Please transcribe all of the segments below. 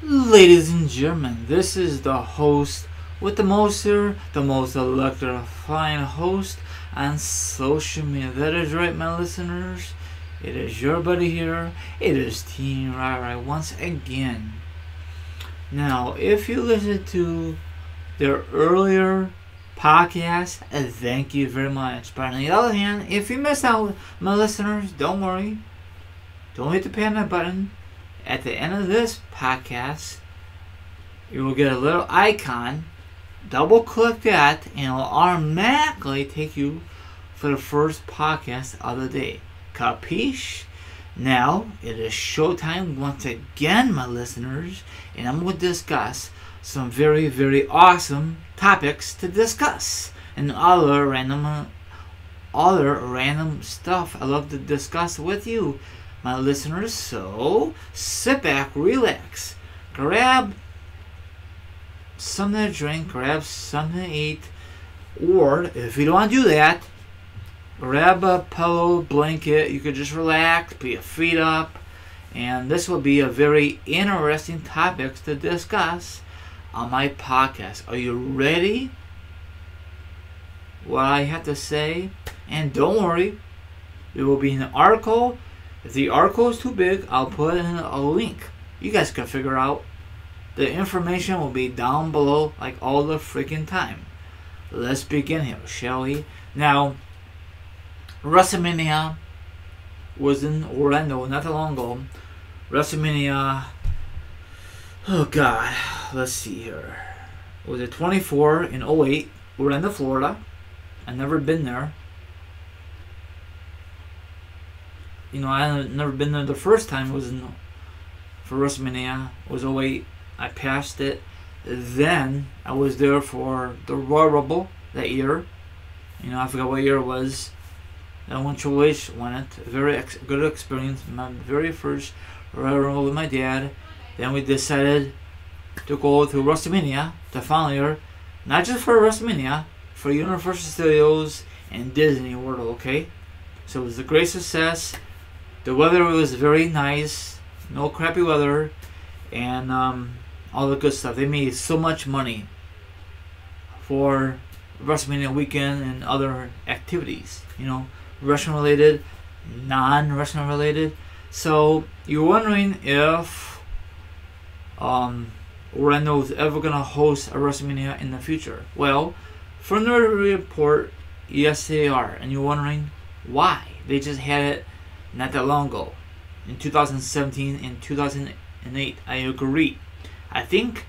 Ladies and gentlemen, this is the host with the most electrifying host on social media. That is right, my listeners. It is your buddy here. It is Team Rai once again. Now, if you listen to their earlier podcast, thank you very much. But on the other hand, if you missed out, my listeners, don't worry. Don't hit the panic button. At the end of this podcast, you will get a little icon. Double click that, and it will automatically take you for the first podcast of the day. Capiche? Now, it is showtime once again, my listeners, and I'm going to discuss some very, very awesome topics to discuss, and other random stuff I love to discuss with you, my listeners. So sit back, relax, grab something to drink, grab something to eat, or if you don't want to do that, grab a pillow, blanket. You could just relax, put your feet up, and this will be a very interesting topics to discuss on my podcast. Are you ready? What I have to say? And don't worry, it will be an article. If the article is too big, I'll put in a link. You guys can figure out. The information will be down below like all the freaking time. Let's begin here, shall we? Now, WrestleMania was in Orlando not that long ago. WrestleMania, oh God, let's see here. Was it 24 in 08, Orlando, Florida. I've never been there. You know, I had never been there the first time. It was for WrestleMania. It was 08. I passed it. Then I was there for the Royal Rumble that year. You know, I forgot what year it was. That one Triple H won it. Very good experience. My very first Royal Rumble with my dad. Then we decided to go to WrestleMania the following year. Not just for WrestleMania, for Universal Studios and Disney World, okay? So it was a great success. The weather was very nice. No crappy weather. And all the good stuff. They made so much money for WrestleMania weekend and other activities. You know, wrestling related, non-wrestling related. So you're wondering if Orlando is ever going to host a WrestleMania in the future. Well, from the report, yes they are. And you're wondering why. They just had it not that long ago. In 2017 and 2008. I agree. I think,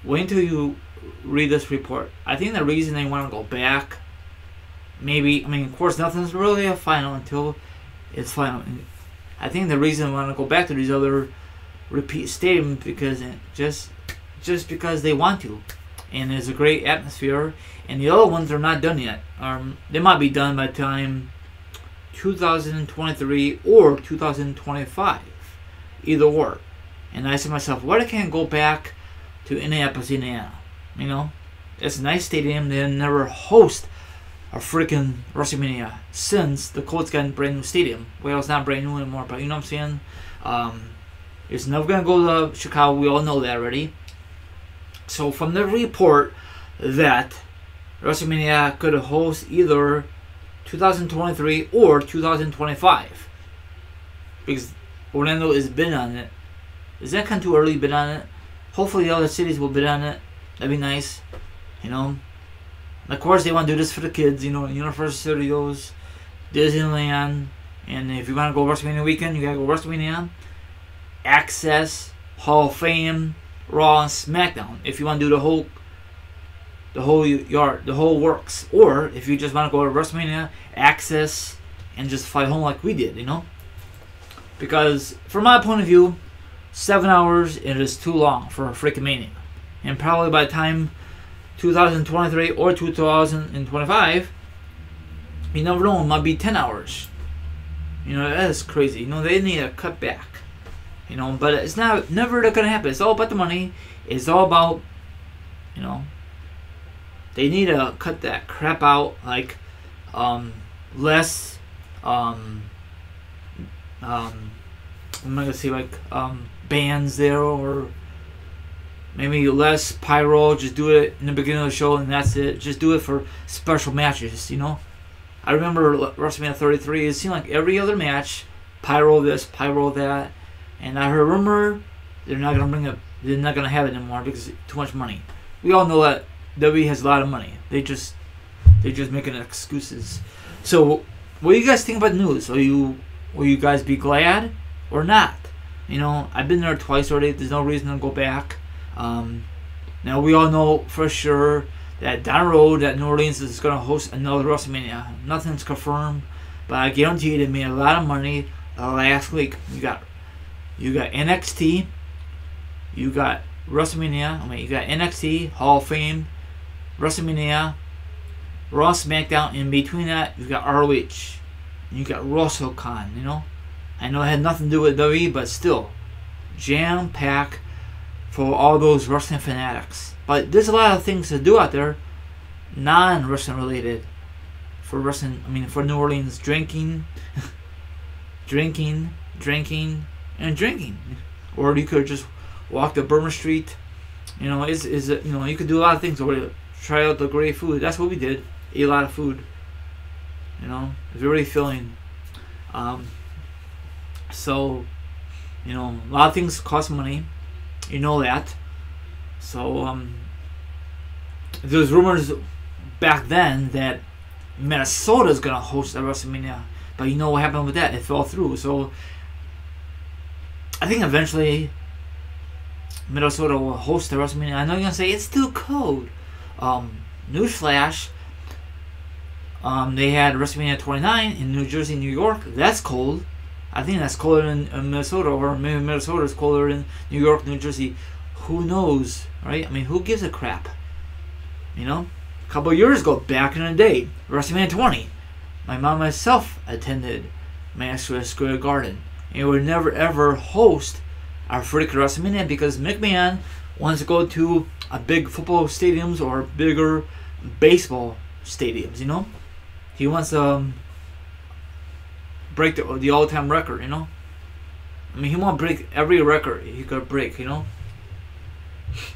wait until you read this report. I think the reason they want to go back, maybe, I mean, of course, nothing's really a final until it's final. I think the reason they want to go back to these other repeat stadiums because just because they want to, and there's a great atmosphere. And the other ones are not done yet. They might be done by the time 2023 or 2025, either or. And I said to myself, why can't I go back to Indianapolis, Indiana? You know, it's a nice stadium. They never host a freaking WrestleMania since the Colts got a brand new stadium. Well, it's not brand new anymore, but you know what I'm saying? It's never going to go to Chicago. We all know that already. So from the report that WrestleMania could host either 2023 or 2025, because Orlando is bid on it. Is that kind of too early to bid on it? Hopefully the other cities will bid on it. That'd be nice. You know? And of course they want to do this for the kids. You know, Universal Studios, Disneyland. And if you want to go WrestleMania weekend, you got to go WrestleMania. Access, Hall of Fame, Raw, and SmackDown. If you want to do the whole works. Or if you just want to go to WrestleMania, Access, and just fly home like we did, you know? Because from my point of view, 7 hours, it is too long for a freaking Mania. And probably by the time 2023 or 2025, you never know, it might be 10 hours. You know, that is crazy. You know, they need to cut back. You know, but it's never going to happen. It's all about the money. It's all about, you know, they need to cut that crap out. Like, less I'm not gonna say like bands there, or maybe less pyro. Just do it in the beginning of the show and that's it. Just do it for special matches, you know. I remember WrestleMania 33. It seemed like every other match, pyro this, pyro that, and I heard a rumor they're not gonna bring it. They're not gonna have it anymore because it's too much money. We all know that WWE has a lot of money. They're just making excuses. So, what do you guys think about the news? Will you guys be glad or not? You know, I've been there twice already. There's no reason to go back. Now we all know for sure that down the road that New Orleans is going to host another WrestleMania. Nothing's confirmed, but I guarantee you they made a lot of money last week. You got NXT, you got WrestleMania. You got NXT Hall of Fame, WrestleMania, Raw, SmackDown. In between that, you got ROH, you got WrestleCon. You know, I know it had nothing to do with WWE, but still, jam pack for all those wrestling fanatics. But there's a lot of things to do out there, non-wrestling related, for wrestling. For New Orleans, drinking, drinking, and drinking. Or you could just walk to Bourbon Street. You know, you could do a lot of things. Or try out the great food. That's what we did. Ate a lot of food. You know, it's really filling. So, you know, a lot of things cost money. You know that. So, there's rumors back then that Minnesota's gonna host a WrestleMania, but you know what happened with that? It fell through. So, I think eventually Minnesota will host the WrestleMania. I know you're gonna say it's too cold. Newsflash. They had WrestleMania 29 in New Jersey, New York. That's cold. I think that's colder in Minnesota, or maybe Minnesota is colder in New York, New Jersey. Who knows, right? Who gives a crap? You know? A couple of years ago, back in the day, WrestleMania 20, my mom and myself attended Madison Square Garden. And we would never ever host our freaking WrestleMania because McMahon wants to go to a big football stadiums or bigger baseball stadiums, you know? He wants to break the all-time record, you know? He won't break every record he could break, you know?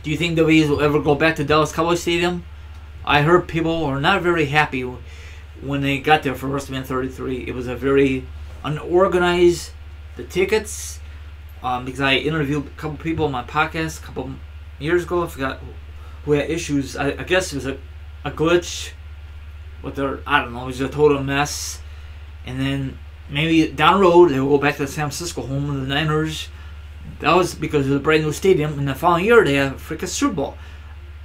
Do you think WWE will ever go back to Dallas Cowboys Stadium? I heard people were not very happy when they got there for WrestleMania 33. It was a very unorganized, the tickets, because I interviewed a couple people on my podcast a couple years ago. I forgot who had issues. I guess it was a glitch with their, I don't know, it was a total mess. And then maybe down the road, they will go back to the San Francisco home of the Niners. That was because it was a brand new stadium. And the following year, they had a freaking Super Bowl.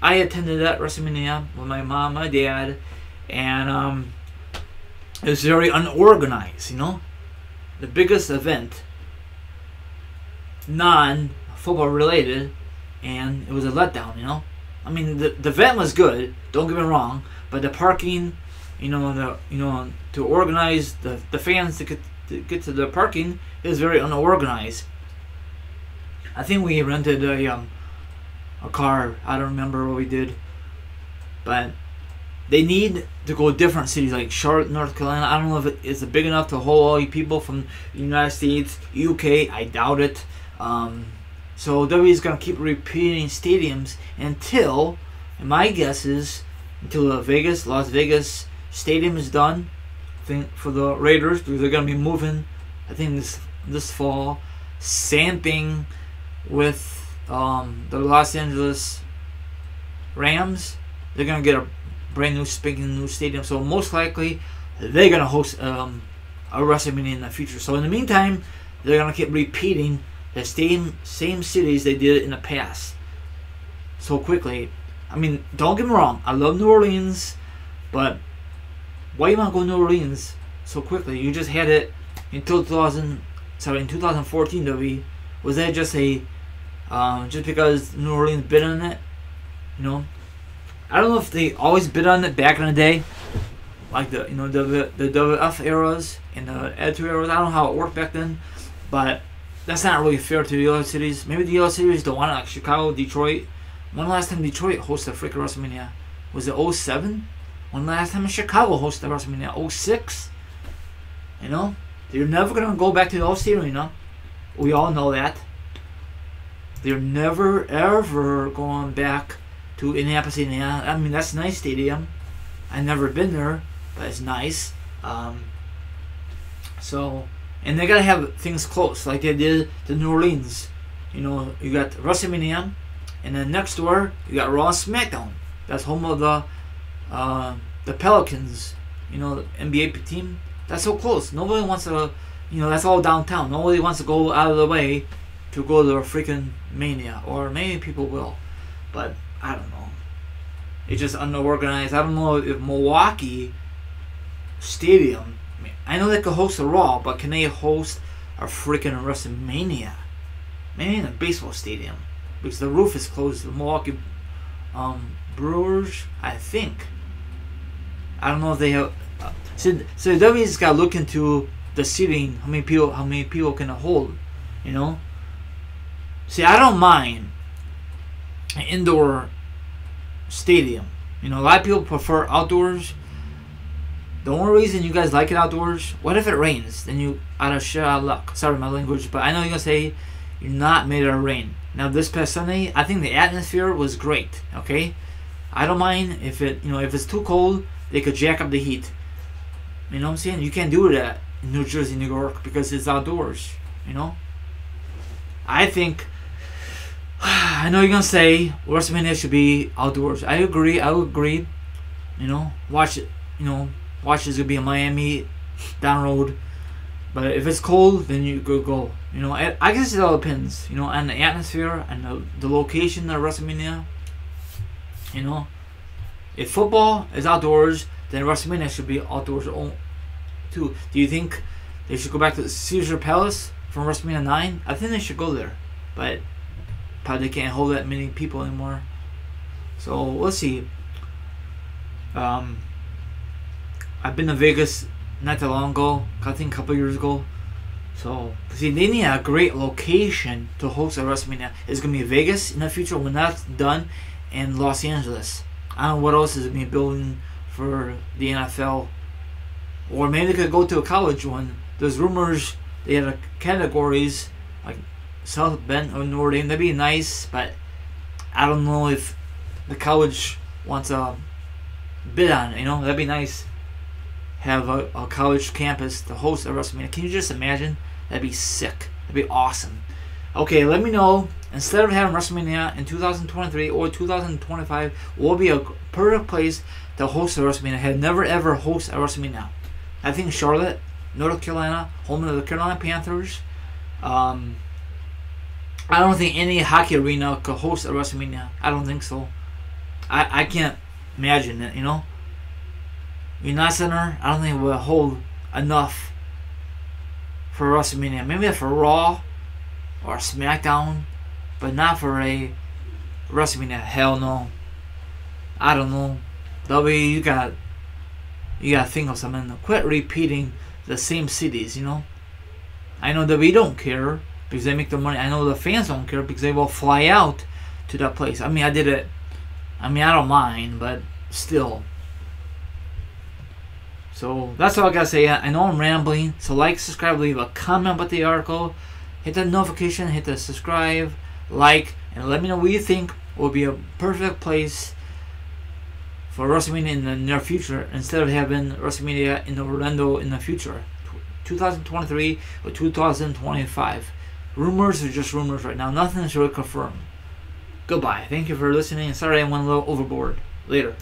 I attended that WrestleMania with my mom, my dad, and it was very unorganized, you know? The biggest event, non-football related, and it was a letdown, you know? The event was good, don't get me wrong, but the parking, to organize the fans to get to the parking is very unorganized. I think we rented a car. I don't remember what we did, but they need to go to different cities like Charlotte, North Carolina. I don't know if it's big enough to hold all you people from the United States, UK. I doubt it. So WWE is gonna keep repeating stadiums until, and my guess is, until the Las Vegas stadium is done. I think for the Raiders, because they're gonna be moving. I think this fall. Same thing with the Los Angeles Rams. They're gonna get a brand new spanking new stadium, so most likely they're gonna host a WrestleMania in the future. So in the meantime, they're gonna keep repeating the same cities they did in the past so quickly. Don't get me wrong, I love New Orleans, but why you want to go to New Orleans so quickly? You just had it in 2014, WWE. Was that just just because New Orleans bid on it? I don't know if they always bid on it back in the day, like the WF eras and the Attitude eras. I don't know how it worked back then, but that's not really fair to the other cities. Maybe the other cities don't want it, like Chicago, Detroit. When last time Detroit hosted a freaking WrestleMania? Was it 07? When last time Chicago hosted WrestleMania? 06? They're never gonna go back to the old stadium. We all know that. they're never ever going back to Indianapolis, Indiana. I mean, that's a nice stadium. I've never been there, but it's nice. So, and they gotta have things close, like they did the New Orleans. You know, you got WrestleMania, and then next door you got Raw and SmackDown. That's home of the Pelicans. You know, the NBA team. That's so close. Nobody wants to, you know, that's all downtown. Nobody wants to go out of the way to go to a freaking Mania, or maybe people will, but I don't know. It's just unorganized. I don't know if Milwaukee Stadium, I know they could host a Raw, but can they host a freaking WrestleMania? Maybe in a baseball stadium, because the roof is closed. The Milwaukee Brewers, I think. I don't know if they have. So the W's got to look into the seating. How many people can it hold? You know. See, I don't mind an indoor stadium. You know, a lot of people prefer outdoors. The only reason you guys like it outdoors, what if it rains? Then you out of shit out of luck. Sorry my language, but I know you're gonna say you're not made out of rain. Now this past Sunday, I think the atmosphere was great. Okay, I don't mind if it, you know, if it's too cold, they could jack up the heat. You know what I'm saying? You can't do that in New Jersey, New York, because it's outdoors. You know. I think. I know you're gonna say WrestleMania should be outdoors. I agree. I would agree. You know, watch it. You know, watch it's gonna be in Miami, down the road. But if it's cold, then you could go. You know, I guess it all depends. You know, on the atmosphere and the location of WrestleMania. You know, if football is outdoors, then WrestleMania should be outdoors too. Do you think they should go back to the Caesar Palace from WrestleMania 9? I think they should go there, but probably can't hold that many people anymore. So we'll see. I've been to Vegas not that long ago. I think a couple years ago. So see, they need a great location to host a WrestleMania. It's gonna be Vegas in the future when that's done, and Los Angeles. I don't know what else is gonna be building for the NFL, or maybe they could go to a college one. There's rumors they had categories like South Bend or Notre Dame. That'd be nice, but I don't know if the college wants a bid on it. You know, that'd be nice. Have a college campus to host a WrestleMania. Can you just imagine? That'd be sick. That'd be awesome. Okay, let me know. Instead of having WrestleMania in 2023 or 2025, will be a perfect place to host a WrestleMania. I had never ever host a WrestleMania. I think Charlotte, North Carolina, home of the Carolina Panthers. I don't think any hockey arena could host a WrestleMania. I don't think so. I can't imagine it, you know. United Center, I don't think it will hold enough for WrestleMania. Maybe for Raw or SmackDown, but not for a WrestleMania. Hell no. I don't know. W, you got to think of something. Quit repeating the same cities, you know. I know that we don't care because they make the money. I know the fans don't care because they will fly out to that place. I mean, I did it. I mean, I don't mind, but still. So that's all I gotta say. I know I'm rambling. So like, subscribe, leave a comment about the article, hit the notification, hit the subscribe, like, and let me know what you think will be a perfect place for WrestleMania in the near future instead of having WrestleMania in Orlando in the future, 2023 or 2025. Rumors are just rumors right now. Nothing is really confirmed. Goodbye. Thank you for listening. Sorry I went a little overboard. Later.